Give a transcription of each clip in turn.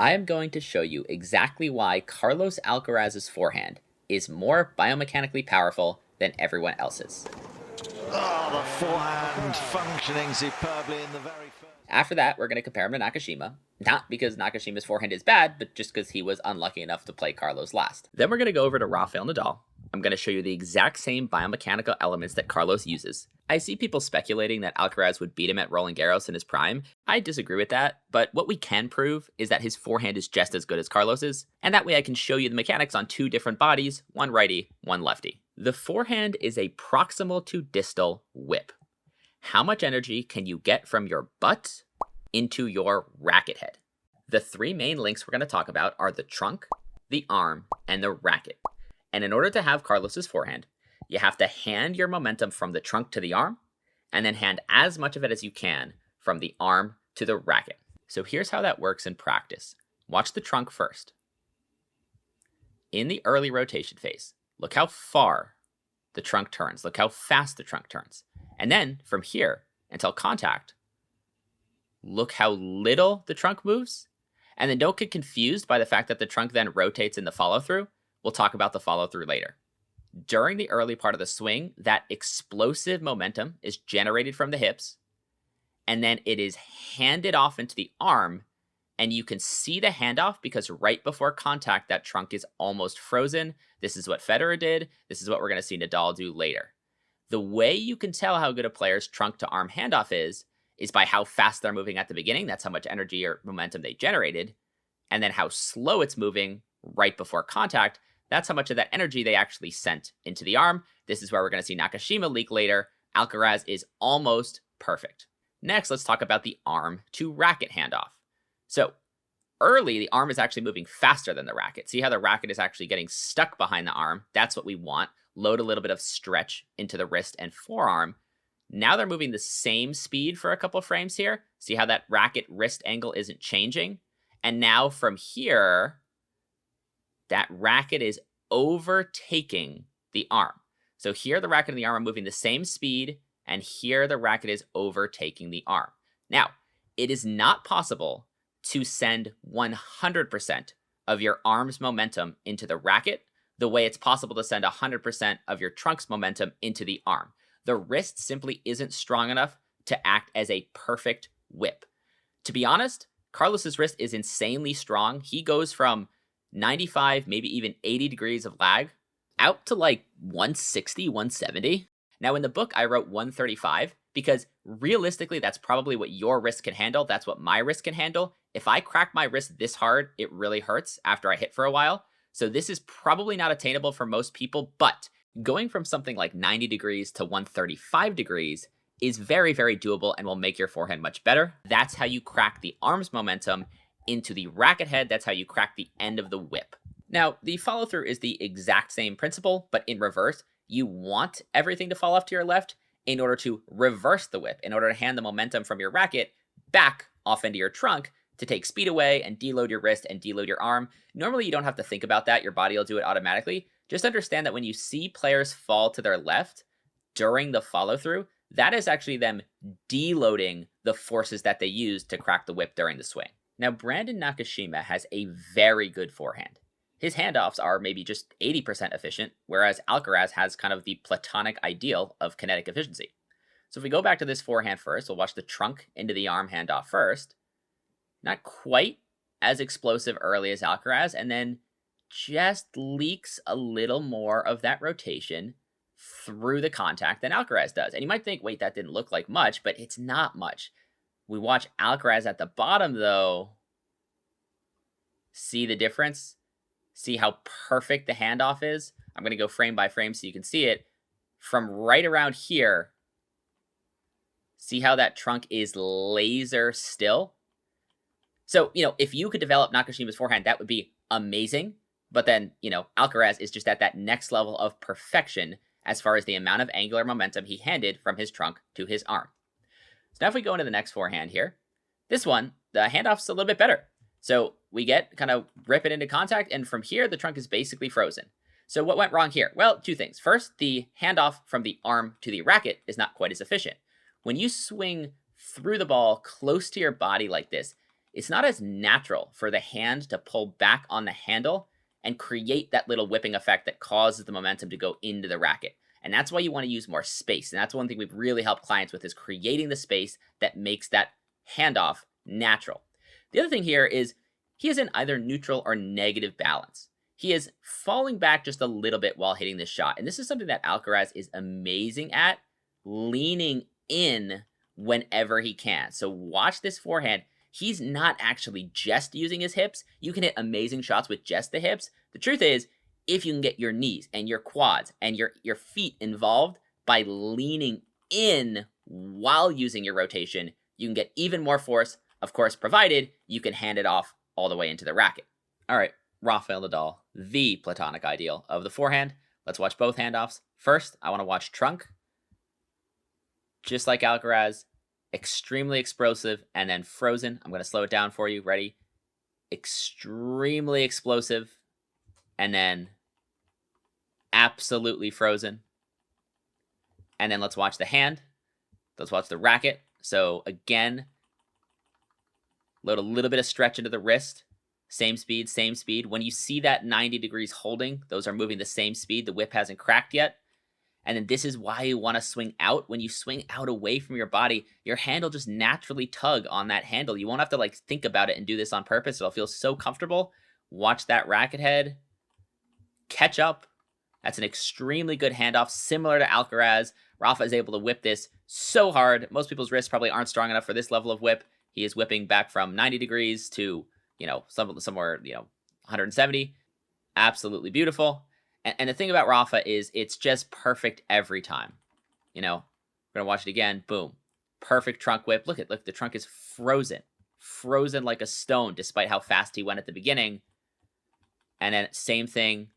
I am going to show you exactly why Carlos Alcaraz's forehand is more biomechanically powerful than everyone else's. Oh, the forehand functioning superbly in the very first. After that, we're going to compare him to Nakashima. Not because Nakashima's forehand is bad, but just because he was unlucky enough to play Carlos last. Then we're going to go over to Rafael Nadal. I'm going to show you the exact same biomechanical elements that Carlos uses. I see people speculating that Alcaraz would beat him at Roland Garros in his prime. I disagree with that, but what we can prove is that his forehand is just as good as Carlos's, and that way I can show you the mechanics on two different bodies, one righty, one lefty. The forehand is a proximal-to-distal whip. How much energy can you get from your butt into your racket head? The three main links we're going to talk about are the trunk, the arm, and the racket. And in order to have Carlos's forehand, you have to hand your momentum from the trunk to the arm, and then hand as much of it as you can from the arm to the racket. So here's how that works in practice. Watch the trunk first. In the early rotation phase, look how far the trunk turns. Look how fast the trunk turns. And then from here until contact, look how little the trunk moves. And then don't get confused by the fact that the trunk then rotates in the follow-through. We'll talk about the follow-through later. During the early part of the swing, that explosive momentum is generated from the hips, and then it is handed off into the arm, and you can see the handoff because right before contact, that trunk is almost frozen. This is what Federer did. This is what we're going to see Nadal do later. The way you can tell how good a player's trunk to arm handoff is by how fast they're moving at the beginning. That's how much energy or momentum they generated. And then how slow it's moving right before contact. That's how much of that energy they actually sent into the arm. This is where we're going to see Nakashima leak later. Alcaraz is almost perfect. Next, let's talk about the arm to racket handoff. So early, the arm is actually moving faster than the racket. See how the racket is actually getting stuck behind the arm? That's what we want. Load a little bit of stretch into the wrist and forearm. Now they're moving the same speed for a couple frames here. See how that racket wrist angle isn't changing? And now from here, that racket is overtaking the arm. So here the racket and the arm are moving the same speed, and here the racket is overtaking the arm. Now, it is not possible to send 100% of your arm's momentum into the racket the way it's possible to send 100% of your trunk's momentum into the arm. The wrist simply isn't strong enough to act as a perfect whip. To be honest, Carlos's wrist is insanely strong. He goes from 95, maybe even 80 degrees of lag out to like 160, 170. Now in the book, I wrote 135 because realistically, that's probably what your wrist can handle. That's what my wrist can handle. If I crack my wrist this hard, it really hurts after I hit for a while. So this is probably not attainable for most people, but going from something like 90 degrees to 135 degrees is very, very doable and will make your forehand much better. That's how you crack the arm's momentum into the racket head. That's how you crack the end of the whip. Now, the follow through is the exact same principle, but in reverse. You want everything to fall off to your left in order to reverse the whip, in order to hand the momentum from your racket back off into your trunk to take speed away and deload your wrist and deload your arm. Normally, you don't have to think about that. Your body will do it automatically. Just understand that when you see players fall to their left during the follow through, that is actually them deloading the forces that they use to crack the whip during the swing. Now, Brandon Nakashima has a very good forehand. His handoffs are maybe just 80% efficient, whereas Alcaraz has kind of the platonic ideal of kinetic efficiency. So if we go back to this forehand first, we'll watch the trunk into the arm handoff first. Not quite as explosive early as Alcaraz, and then just leaks a little more of that rotation through the contact than Alcaraz does. And you might think, wait, that didn't look like much, but it's not much. We watch Alcaraz at the bottom, though. See the difference? See how perfect the handoff is? I'm going to go frame by frame so you can see it. From right around here, see how that trunk is laser still? So, if you could develop Nakashima's forehand, that would be amazing. But then, Alcaraz is just at that next level of perfection as far as the amount of angular momentum he handed from his trunk to his arm. So now if we go into the next forehand here, this one, the handoff's a little bit better. So we get kind of rip it into contact, and from here, the trunk is basically frozen. So what went wrong here? Well, two things. First, the handoff from the arm to the racket is not quite as efficient. When you swing through the ball close to your body like this, it's not as natural for the hand to pull back on the handle and create that little whipping effect that causes the momentum to go into the racket. And that's why you want to use more space. And that's one thing we've really helped clients with, is creating the space that makes that handoff natural. The other thing here is he is in either neutral or negative balance. He is falling back just a little bit while hitting this shot. And this is something that Alcaraz is amazing at, leaning in whenever he can. So watch this forehand. He's not actually just using his hips. You can hit amazing shots with just the hips. The truth is, if you can get your knees and your quads and your feet involved by leaning in while using your rotation, you can get even more force, of course, provided you can hand it off all the way into the racket. All right, Rafael Nadal, the platonic ideal of the forehand. Let's watch both handoffs. First, I want to watch trunk. Just like Alcaraz, extremely explosive, and then frozen. I'm going to slow it down for you. Ready? Extremely explosive, and then absolutely frozen. And then let's watch the hand. Let's watch the racket. So again, load a little bit of stretch into the wrist. Same speed, same speed. When you see that 90 degrees holding, those are moving the same speed. The whip hasn't cracked yet. And then this is why you want to swing out. When you swing out away from your body, your hand will just naturally tug on that handle. You won't have to like think about it and do this on purpose. It'll feel so comfortable. Watch that racket head. Catch up. That's an extremely good handoff, similar to Alcaraz. Rafa is able to whip this so hard. Most people's wrists probably aren't strong enough for this level of whip. He is whipping back from 90 degrees to, somewhere, 170. Absolutely beautiful. And the thing about Rafa is it's just perfect every time. We're going to watch it again. Boom. Perfect trunk whip. Look, the trunk is frozen. Frozen like a stone, despite how fast he went at the beginning. And then same thing.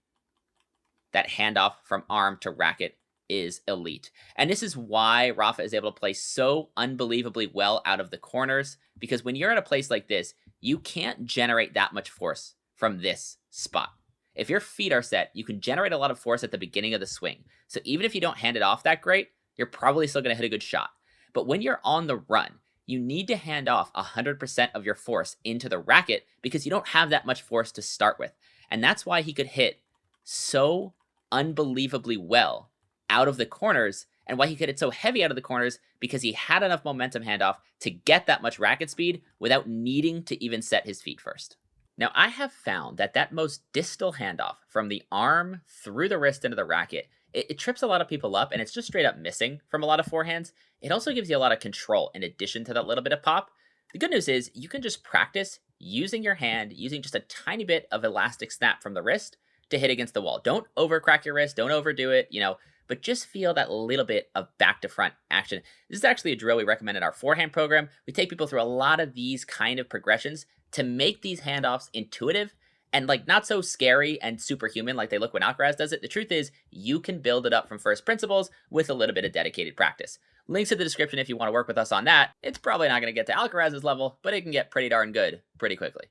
That handoff from arm to racket is elite. And this is why Rafa is able to play so unbelievably well out of the corners. Because when you're at a place like this, you can't generate that much force from this spot. If your feet are set, you can generate a lot of force at the beginning of the swing. So even if you don't hand it off that great, you're probably still going to hit a good shot. But when you're on the run, you need to hand off 100% of your force into the racket because you don't have that much force to start with. And that's why he could hit so unbelievably well out of the corners, and why he could hit so heavy out of the corners, because he had enough momentum handoff to get that much racket speed without needing to even set his feet first. Now, I have found that most distal handoff from the arm through the wrist into the racket, it trips a lot of people up, and it's just straight up missing from a lot of forehands. It also gives you a lot of control in addition to that little bit of pop. The good news is you can just practice using your hand, using just a tiny bit of elastic snap from the wrist to hit against the wall. Don't overcrack your wrist, don't overdo it, but just feel that little bit of back to front action. This is actually a drill we recommend in our forehand program. We take people through a lot of these kind of progressions to make these handoffs intuitive and not so scary and superhuman like they look when Alcaraz does it. The truth is, you can build it up from first principles with a little bit of dedicated practice. Links in the description if you want to work with us on that. It's probably not going to get to Alcaraz's level, but it can get pretty darn good pretty quickly.